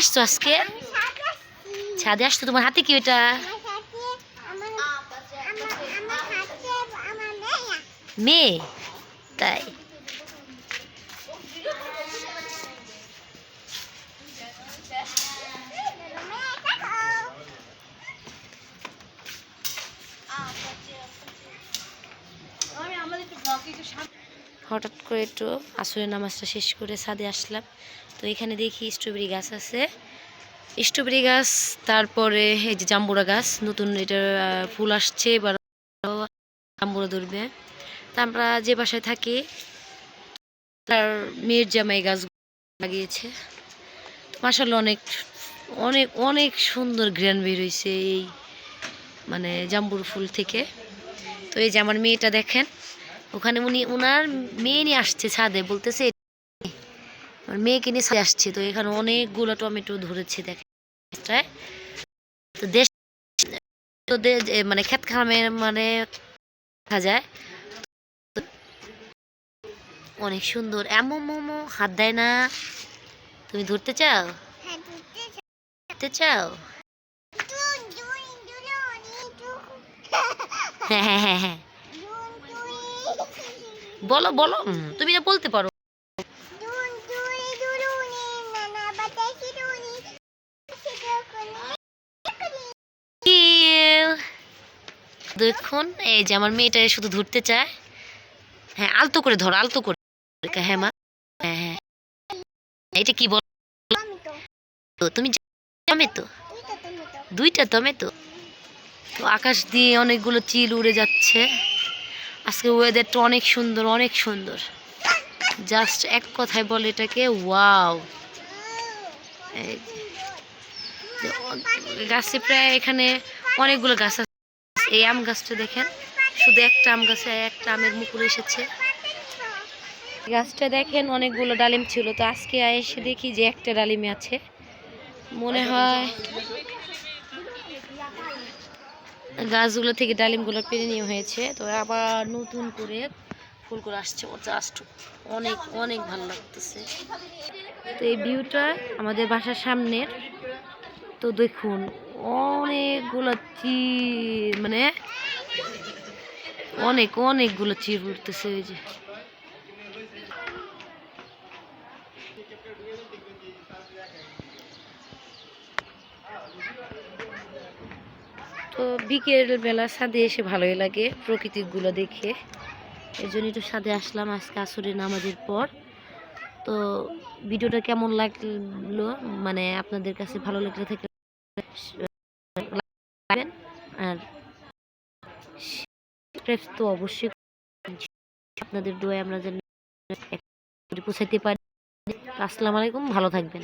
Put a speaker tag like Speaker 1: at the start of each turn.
Speaker 1: আসছো আজকে ছাদে আসছো? তোমার হাতে কি ওটা? মেয়ে? তাই? হঠাৎ করে একটু আসরের নামাজটা শেষ করে ছাদে আসলাম। তো এখানে দেখি স্ট্রবেরি গাছ আছে, স্ট্রবেরি গাছ, তারপরে এই যে জাম্বুরা গাছ, নতুন এটার ফুল আসছে, এবার জাম্বুরা ধরবে। তা আমরা যে বাসায় থাকি তার মেয়ের জামাই গাছ লাগিয়েছে। মাশাআল্লাহ অনেক অনেক অনেক সুন্দর ঘ্রাণ বের হয়েছে এই মানে জাম্বুর ফুল থেকে। তো এই যে আমার মেয়েটা দেখেন, ওখানে উনি ওনার মেয়ে নিয়ে আসছে ছাদে, বলতেছে আমার মেয়েকে নিয়ে ছাদে আসছে। তো এখানে অনেকগুলো টমেটো ধরেছে দেখেন। তো দেশ তো মানে ক্ষেত খামের মানে দেখা যায় অনেক সুন্দর। এমন মোমো হাত দেয় না। তুমি ধরতে চাও? ধরতে চাও? হ্যাঁ হ্যাঁ হ্যাঁ হ্যাঁ, বলো বলো, তুমি না বলতে পারো। দেখুন এই যে আমার মেয়েটা শুধু ধরতে চায়। হ্যাঁ আলতো করে ধরো, আলতো করে। হ্যাঁ মা, হ্যাঁ হ্যাঁ। এটা কি বল? তুমি টমেটো, দুইটা টমেটো। তো আকাশ দিয়ে অনেকগুলো চিল উড়ে যাচ্ছে। আজকে ওয়েদারটা অনেক সুন্দর, অনেক সুন্দর। জাস্ট এক কথায় বলে এটাকে ওয়াও। এই গাছে প্রায় এখানে অনেকগুলো গাছ আছে। এই আম গাছটা দেখেন, শুধু একটা আম গাছে একটা আমের মুকুর এসেছে। গাছটা দেখেন অনেকগুলো ডালিম ছিল, তো আজকে এসে দেখি যে একটা ডালিমে আছে। মনে হয় গাছগুলো থেকে ডালিমগুলো পেরে নিয়ে হয়েছে। তো আবার নতুন করে ফুলগুলো আসছে, ও জাস্ট অনেক অনেক ভালো লাগতেছে। তো এই ভিউটা আমাদের বাসার সামনের। তো দেখুন অনেকগুলো চির মানে অনেকগুলো চির উঠতেছে। ওই যে তো বিকেল বেলা ছাদে এসে ভালোই লাগে প্রকৃতির গুলো দেখে। এই জন্য একটু ছাদে আসলাম আজকে আসরের নামাজের পর। তো ভিডিওটা কেমন লাগলো, মানে আপনাদের কাছে ভালো লাগলে থেকে আর তো অবশ্যই আপনাদের দোয়ায় আমরা যেন পৌঁছাতে পারি। আসসালামু আলাইকুম, ভালো থাকবেন।